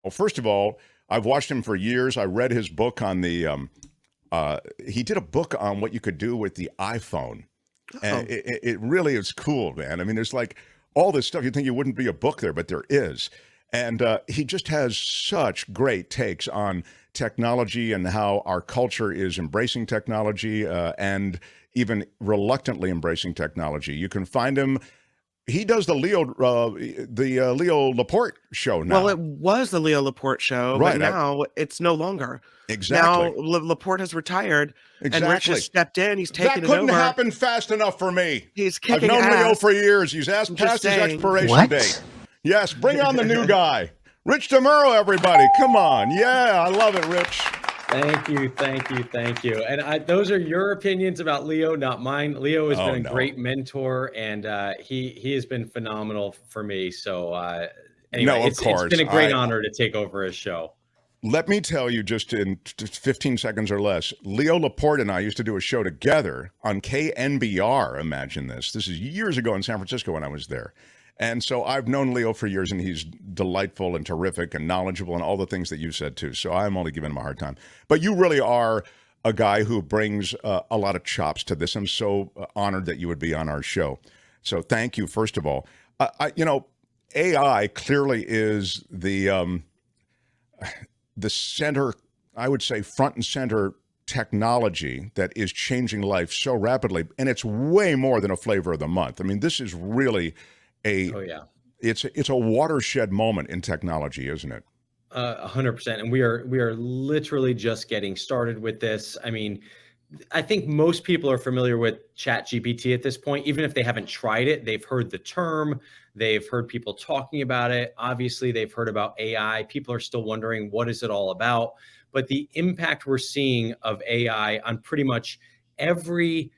Well, first of all, I've watched him for years. I read his book on the. He did a book on what you could do with the iPhone, and Oh, it really is cool, man. I mean, there's like all this stuff. You'd think it wouldn't be a book there, but there is. And he just has such great takes on technology and how our culture is embracing technology and even reluctantly embracing technology. You can find him. He does the Leo Laporte show well, now. it was the Leo Laporte show, but Right. now it's no longer. Now Exactly. Laporte has retired, and Rich has Exactly. stepped in. He's That taken it couldn't over. happen fast enough for me. He's I've kicking known Leo ass. for years. He's I'm just past his saying. expiration date. What? Yes, bring on the new guy. Rich Demuro, everybody. Come on. Yeah, I love it, Rich. Thank you, thank you, thank you. And those are your opinions about Leo, not mine. Leo has Oh, been a no. great mentor, and he has been phenomenal for me. So No, anyway, of it's course. been a great honor to take over his show. Let me tell you, just in 15 seconds or less, Leo Laporte and I used to do a show together on KNBR. Imagine this. This is years ago in San Francisco when I was there. And so I've known Leo for years, and he's delightful and terrific and knowledgeable and all the things that you said, too. So I'm only giving him a hard time. But you really are a guy who brings a lot of chops to this. I'm so honored that you would be on our show. So thank you, first of all. AI clearly is the center, I would say, front and center technology that is changing life so rapidly, and it's way more than a flavor of the month. I mean, this is really Oh yeah, it's a watershed moment in technology, isn't it? 100%. And we are literally just getting started with this. I mean, I think most people are familiar with ChatGPT at this point. Even if they haven't tried it, they've heard the term, they've heard people talking about it. Obviously, they've heard about AI. People are still wondering, what is it all about? But the impact we're seeing of AI on pretty much everything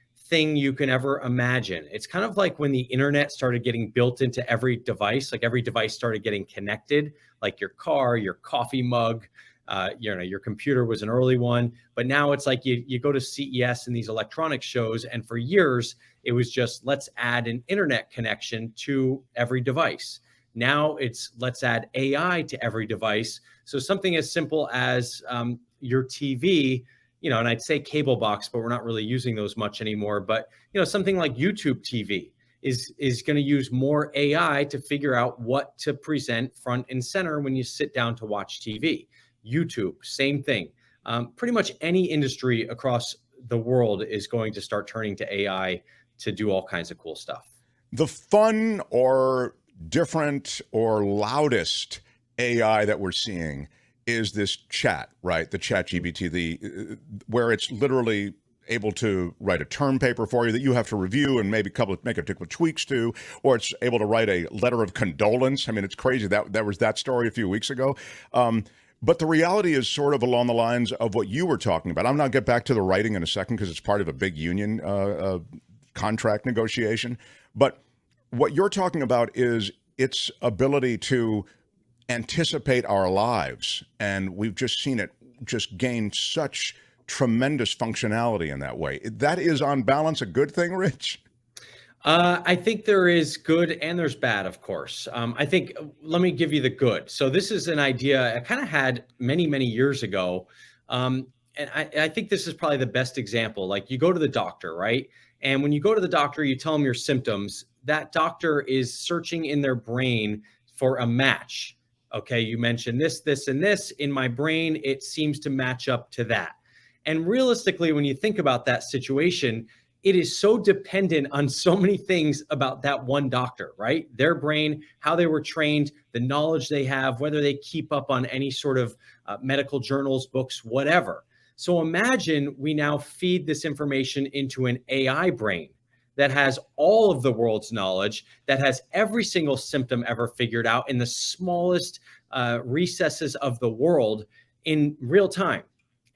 you can ever imagine. It's kind of like when the internet started getting built into every device, like every device started getting connected, like your car, your coffee mug, your computer was an early one, but now it's like you go to CES and these electronics shows, and for years it was just let's add an internet connection to every device. Now it's let's add AI to every device. So something as simple as your TV, and I'd say cable box, but we're not really using those much anymore. But something like YouTube TV is going to use more AI to figure out what to present front and center when you sit down to watch TV. YouTube, same thing. Pretty much any industry across the world is going to start turning to AI to do all kinds of cool stuff. The fun or different or loudest AI that we're seeing is this chat, right? The chat GPT, where it's literally able to write a term paper for you that you have to review and maybe make a couple of tweaks to, or it's able to write a letter of condolence. I mean, it's crazy. That was that story a few weeks ago. But the reality is sort of along the lines of what you were talking about. I'm going to get back to the writing in a second because it's part of a big union contract negotiation. But what you're talking about is its ability to anticipate our lives. And we've just seen it just gain such tremendous functionality in that way. That is, on balance, a good thing, Rich? I think there is good and there's bad, of course. Let me give you the good. So this is an idea I kind of had many, many years ago. And I think this is probably the best example. Like you go to the doctor, right? And when you go to the doctor, you tell them your symptoms. That doctor is searching in their brain for a match. Okay, you mentioned this, this, and this. In my brain, it seems to match up to that. And realistically, when you think about that situation, it is so dependent on so many things about that one doctor, right? Their brain, how they were trained, the knowledge they have, whether they keep up on any sort of medical journals, books, whatever. So imagine we now feed this information into an AI brain that has all of the world's knowledge, that has every single symptom ever figured out in the smallest recesses of the world in real time.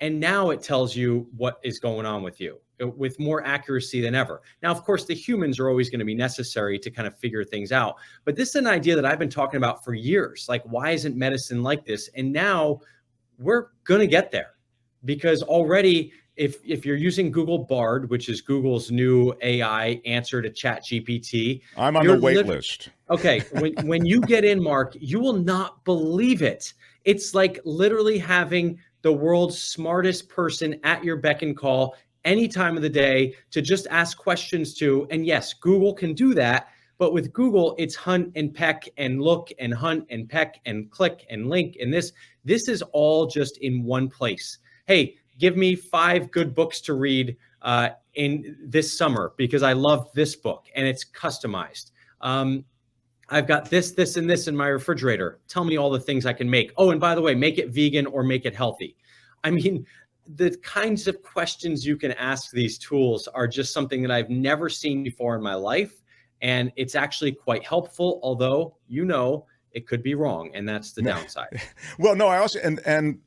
And now it tells you what is going on with you with more accuracy than ever. Now, of course, the humans are always going to be necessary to kind of figure things out. But this is an idea that I've been talking about for years. Like, why isn't medicine like this? And now we're going to get there because already if you're using Google Bard, which is Google's new AI answer to ChatGPT, I'm on the wait list. Okay, when you get in, Mark, you will not believe it. It's like literally having the world's smartest person at your beck and call any time of the day to just ask questions to. And yes, Google can do that. But with Google, it's hunt and peck and look and hunt and peck and click and link. And this is all just in one place. Hey, give me 5 good books to read in this summer because I love this book and it's customized. I've got this, this, and this in my refrigerator. Tell me all the things I can make. Oh, and by the way, make it vegan or make it healthy. I mean, the kinds of questions you can ask these tools are just something that I've never seen before in my life. And it's actually quite helpful, although, it could be wrong. And that's the downside. Well, no, I also, and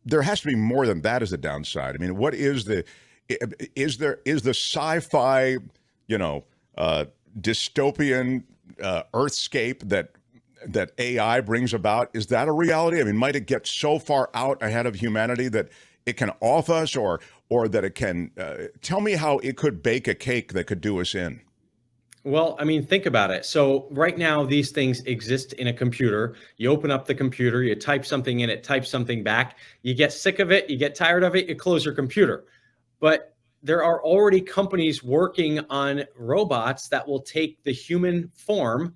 there has to be more than that as a downside. I mean, what is the sci-fi, dystopian earthscape that AI brings about? Is that a reality? I mean, might it get so far out ahead of humanity that it can off us, or that it can tell me how it could bake a cake that could do us in? Well, I mean, think about it. So right now, these things exist in a computer. You open up the computer, you type something in, it types something back. You get sick of it, you get tired of it, you close your computer. But there are already companies working on robots that will take the human form,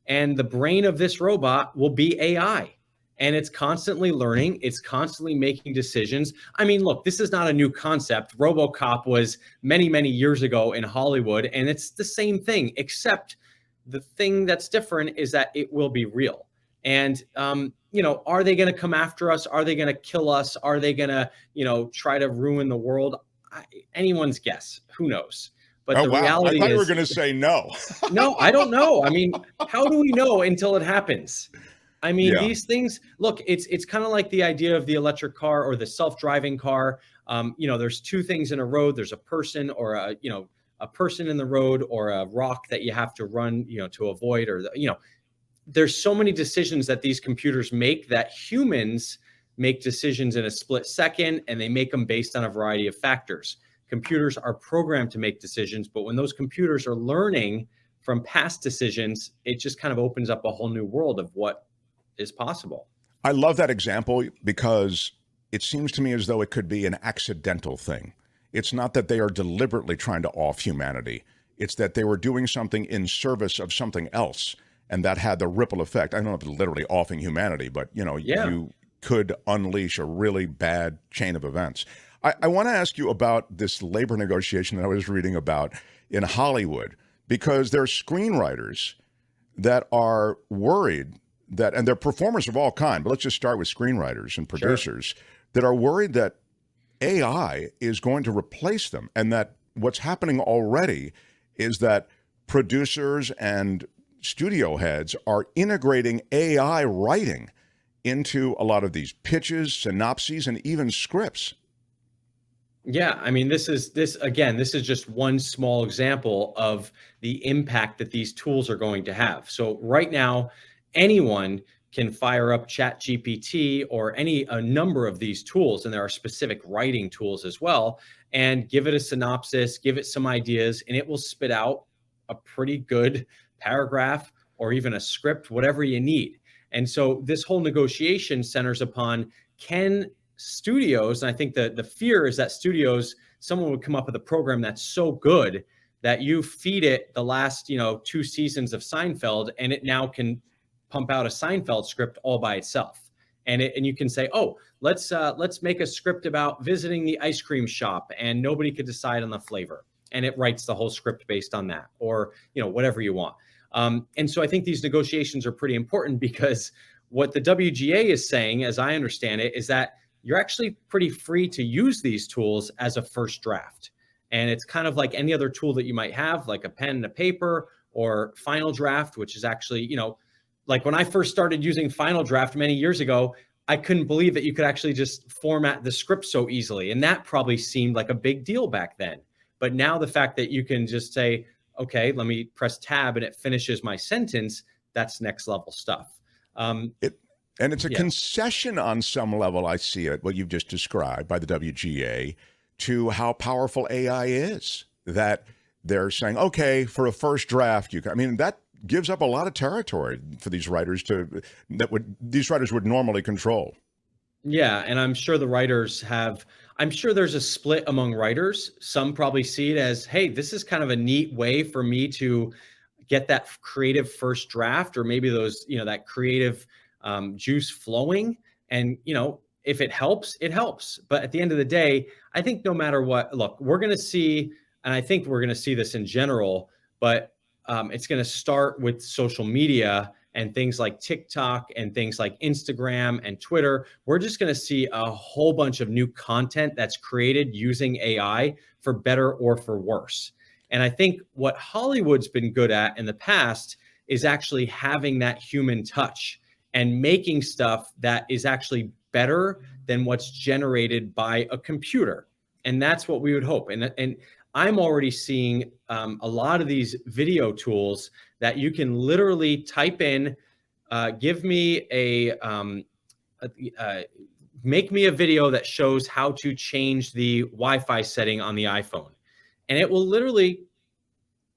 and the brain of this robot will be AI. And it's constantly learning. It's constantly making decisions. I mean, look, this is not a new concept. RoboCop was many, many years ago in Hollywood, and it's the same thing, except the thing that's different is that it will be real. And, are they going to come after us? Are they going to kill us? Are they going to, try to ruin the world? Anyone's guess. Who knows? But the reality is, I thought you were going to say no. No, I don't know. I mean, how do we know until it happens? I mean, these things, look, it's kind of like the idea of the electric car or the self-driving car. There's 2 things in a road. There's a person or a person in the road, or a rock that you have to run, to avoid, or there's so many decisions that these computers make that humans make decisions in a split second, and they make them based on a variety of factors. Computers are programmed to make decisions, but when those computers are learning from past decisions, it just kind of opens up a whole new world of what is possible. I love that example because it seems to me as though it could be an accidental thing. It's not that they are deliberately trying to off humanity. It's that they were doing something in service of something else, and that had the ripple effect. I don't know if it's literally offing humanity, but you could unleash a really bad chain of events. I want to ask you about this labor negotiation that I was reading about in Hollywood, because there are screenwriters that are worried that, and they're performers of all kinds, but let's just start with screenwriters and producers that are worried that AI is going to replace them, and that what's happening already is that producers and studio heads are integrating AI writing into a lot of these pitches, synopses, and even scripts. Yeah, I mean, this is just one small example of the impact that these tools are going to have. So right now, anyone can fire up ChatGPT or a number of these tools, and there are specific writing tools as well, and give it a synopsis, give it some ideas, and it will spit out a pretty good paragraph or even a script, whatever you need. And so this whole negotiation centers upon, can studios, and I think the fear is that someone would come up with a program that's so good that you feed it the last 2 seasons of Seinfeld, and it now can pump out a Seinfeld script all by itself. And you can say, oh, let's make a script about visiting the ice cream shop, and nobody could decide on the flavor, and it writes the whole script based on that, or whatever you want. And so I think these negotiations are pretty important, because what the WGA is saying, as I understand it, is that you're actually pretty free to use these tools as a first draft. And it's kind of like any other tool that you might have, like a pen and a paper, or Final Draft, which is actually, like when I first started using Final Draft many years ago, I couldn't believe that you could actually just format the script so easily. And that probably seemed like a big deal back then. But now the fact that you can just say, okay, let me press tab and it finishes my sentence, that's next level stuff. And it's a concession on some level, I see it, what you've just described by the WGA, to how powerful AI is. That they're saying, okay, for a first draft, I mean, gives up a lot of territory for these writers these writers would normally control. Yeah, and I'm sure I'm sure there's a split among writers. Some probably see it as, hey, this is kind of a neat way for me to get that creative first draft, or maybe that creative juice flowing. And, if it helps, it helps. But at the end of the day, I think no matter what, look, we're going to see, and I think we're going to see this in general, but it's going to start with social media and things like TikTok and things like Instagram and Twitter. We're just going to see a whole bunch of new content that's created using AI, for better or for worse. And I think what Hollywood's been good at in the past is actually having that human touch and making stuff that is actually better than what's generated by a computer. And that's what we would hope. And I'm already seeing a lot of these video tools that you can literally type in, give me make me a video that shows how to change the Wi-Fi setting on the iPhone. And it will literally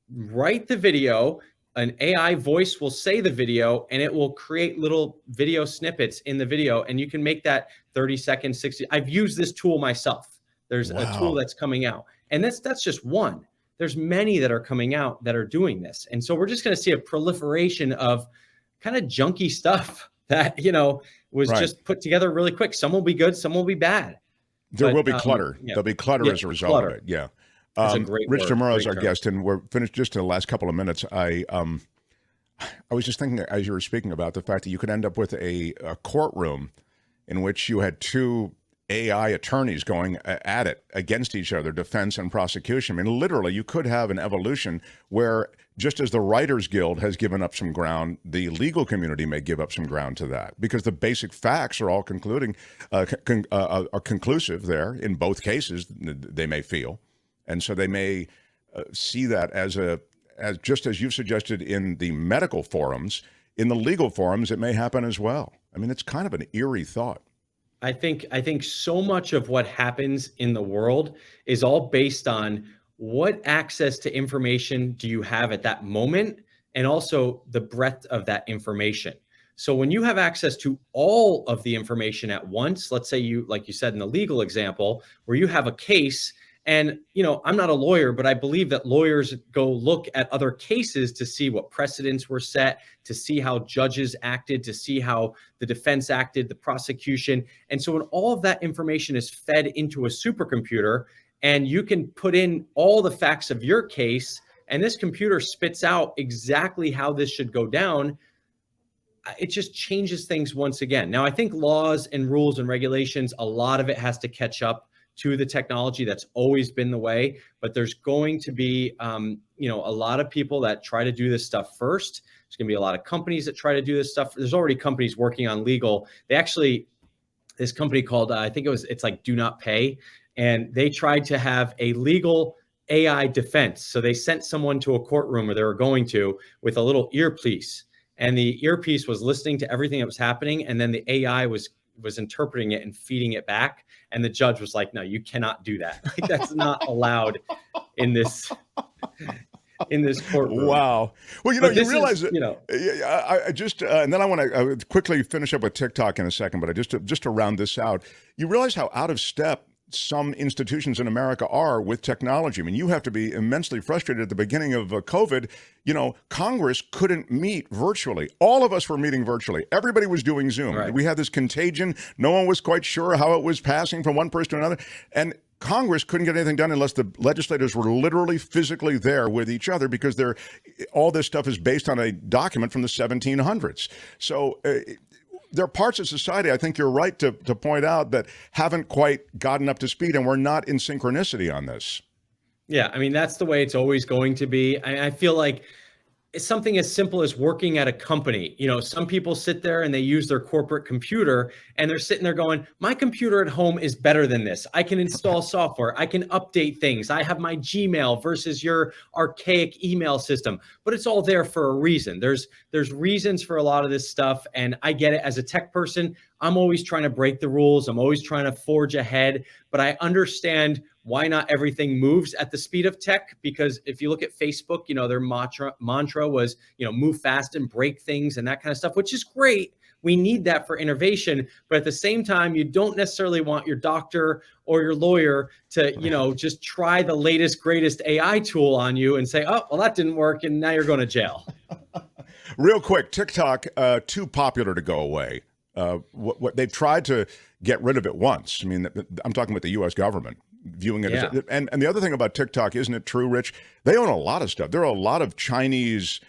write the video. An AI voice will say the video, and it will create little video snippets in the video. And you can make that 30 seconds, 60. I've used this tool myself. There's a tool that's coming out, and that's just one. There's many that are coming out that are doing this. And so we're just going to see a proliferation of kind of junky stuff that, was just put together really quick. Some will be good, some will be bad. There will be clutter. There'll be clutter as a result of it. Yeah. That's a great Rich word. Demuro is Great our term. guest, and we're finished just in the last couple of minutes. I was just thinking, as you were speaking, about the fact that you could end up with a courtroom in which you had two AI attorneys going at it against each other, defense and prosecution. I mean, literally, you could have an evolution where, just as the Writers Guild has given up some ground, the legal community may give up some ground to that, because the basic facts are all are conclusive there in both cases, they may feel. And so they may see that as just as you've suggested in the medical forums, in the legal forums, it may happen as well. I mean, it's kind of an eerie thought. I think so much of what happens in the world is all based on what access to information do you have at that moment, and also the breadth of that information. So when you have access to all of the information at once, let's say you, like you said in the legal example, where you have a case, and I'm not a lawyer, but I believe that lawyers go look at other cases to see what precedents were set, to see how judges acted, to see how the defense acted, the prosecution. And so when all of that information is fed into a supercomputer, and you can put in all the facts of your case, and this computer spits out exactly how this should go down, it just changes things once again. Now, I think laws and rules and regulations, a lot of it has to catch up to the technology. That's always been the way, but there's going to be, a lot of people that try to do this stuff first. There's going to be a lot of companies that try to do this stuff. There's already companies working on legal. This company called, it's like Do Not Pay, and they tried to have a legal AI defense. So they sent someone to a courtroom, or they were going to, with a little earpiece, and the earpiece was listening to everything that was happening, and then the AI was interpreting it and feeding it back. And the judge was like, no, you cannot do that. Like, that's not allowed in this courtroom. Wow. Well, you realize that, I just, and then I want to quickly finish up with TikTok in a second, but just to round this out, you realize how out of step some institutions in America are with technology. I mean, you have to be immensely frustrated at the beginning of COVID. Congress couldn't meet virtually. All of us were meeting virtually. Everybody was doing Zoom. Right. We had this contagion. No one was quite sure how it was passing from one person to another. And Congress couldn't get anything done unless the legislators were literally physically there with each other, because all this stuff is based on a document from the 1700s. So there are parts of society, I think you're right to point out, that haven't quite gotten up to speed, and we're not in synchronicity on this. Yeah, I mean, that's the way it's always going to be. I feel like it's something as simple as working at a company. Some people sit there and they use their corporate computer, and they're sitting there going, my computer at home is better than this. I can install software. I can update things. I have my Gmail versus your archaic email system, but it's all there for a reason. There's reasons for a lot of this stuff. And I get it. As a tech person, I'm always trying to break the rules. I'm always trying to forge ahead, but I understand why not everything moves at the speed of tech? Because if you look at Facebook, their mantra was, move fast and break things and that kind of stuff, which is great. We need that for innovation. But at the same time, you don't necessarily want your doctor or your lawyer to, just try the latest, greatest AI tool on you and say, oh, well, that didn't work, and now you're going to jail. Real quick, TikTok, too popular to go away. What they've tried to get rid of it once. I mean, I'm talking about the U.S. government viewing it as, and the other thing about TikTok, isn't it true, Rich? They own a lot of stuff. There are a lot of Chinese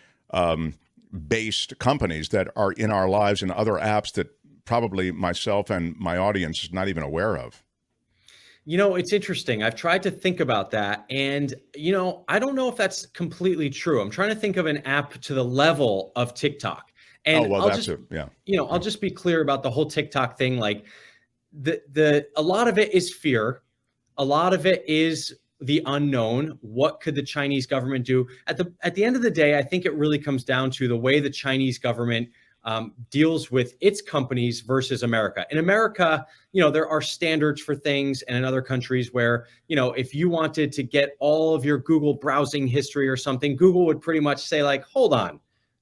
based companies that are in our lives and other apps that probably myself and my audience is not even aware of. It's interesting. I've tried to think about that. And, I don't know if that's completely true. I'm trying to think of an app to the level of TikTok. And I'll just be clear about the whole TikTok thing. Like a lot of it is fear. A lot of it is the unknown. What could the Chinese government do? At the end of the day, I think it really comes down to the way the Chinese government deals with its companies versus America. In America, there are standards for things, and in other countries where, if you wanted to get all of your Google browsing history or something, Google would pretty much say like, hold on,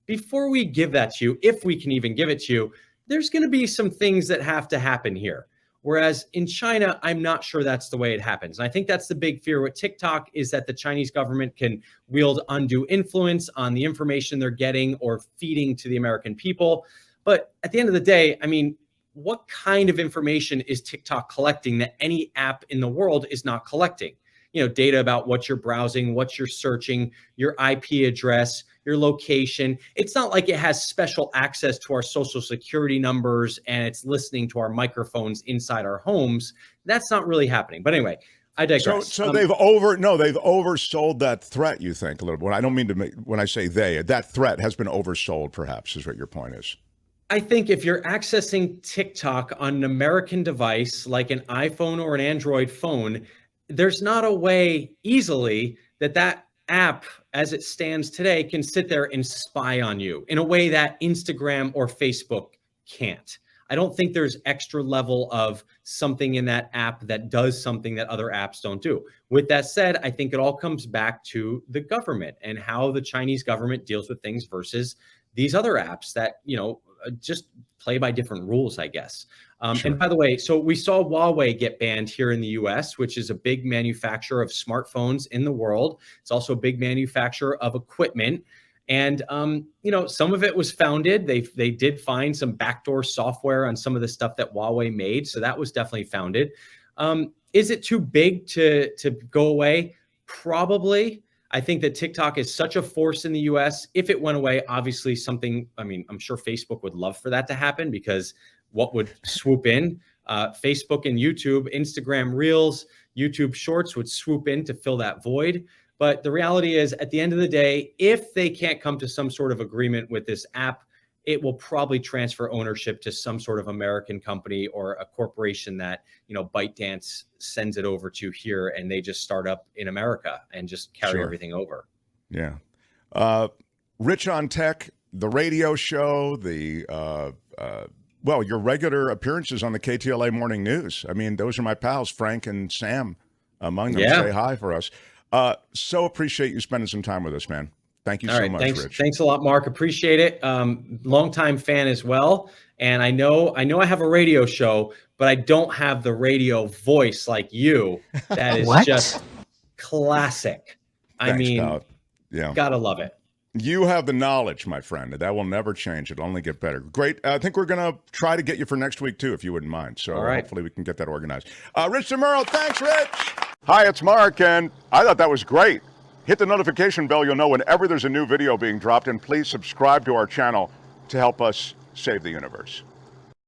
before we give that to you, if we can even give it to you, there's going to be some things that have to happen here. Whereas in China, I'm not sure that's the way it happens. And I think that's the big fear with TikTok, is that the Chinese government can wield undue influence on the information they're getting or feeding to the American people. But at the end of the day, I mean, what kind of information is TikTok collecting that any app in the world is not collecting? Data about what you're browsing, what you're searching, your IP address, your location. It's not like it has special access to our social security numbers and it's listening to our microphones inside our homes. That's not really happening. But anyway, I digress. So they've oversold that threat, you think, a little bit. I don't mean to make, when I say that threat has been oversold, perhaps, is what your point is. I think if you're accessing TikTok on an American device like an iPhone or an Android phone, there's not a way easily that app, as it stands today, can sit there and spy on you in a way that Instagram or Facebook can't. I don't think there's extra level of something in that app that does something that other apps don't do. With that said, I think it all comes back to the government and how the Chinese government deals with things versus these other apps that, just play by different rules, I guess. Sure. And by the way, so we saw Huawei get banned here in the US, which is a big manufacturer of smartphones in the world. It's also a big manufacturer of equipment. And, some of it was founded. They did find some backdoor software on some of the stuff that Huawei made. So that was definitely founded. Is it too big to go away? Probably. I think that TikTok is such a force in the US. If it went away, obviously I'm sure Facebook would love for that to happen, because what would swoop in? Facebook and YouTube, Instagram Reels, YouTube Shorts would swoop in to fill that void. But the reality is, at the end of the day, if they can't come to some sort of agreement with this app, it will probably transfer ownership to some sort of American company or a corporation that, ByteDance sends it over to here, and they just start up in America and just carry everything over. Yeah. Rich on Tech, the radio show, your regular appearances on the KTLA Morning News. I mean, those are my pals, Frank and Sam, among them. Say hi for us. So appreciate you spending some time with us, man. Thank you so much, Rich. Thanks a lot, Mark. Appreciate it. Longtime fan as well. And I know I have a radio show, but I don't have the radio voice like you. That is just classic. Thanks, pal. Yeah. Gotta love it. You have the knowledge, my friend. That will never change. It'll only get better. Great. I think we're going to try to get you for next week, too, if you wouldn't mind. So hopefully we can get that organized. Rich Demuro, thanks, Rich. Hi, it's Mark, and I thought that was great. Hit the notification bell. You'll know whenever there's a new video being dropped, and please subscribe to our channel to help us save the universe.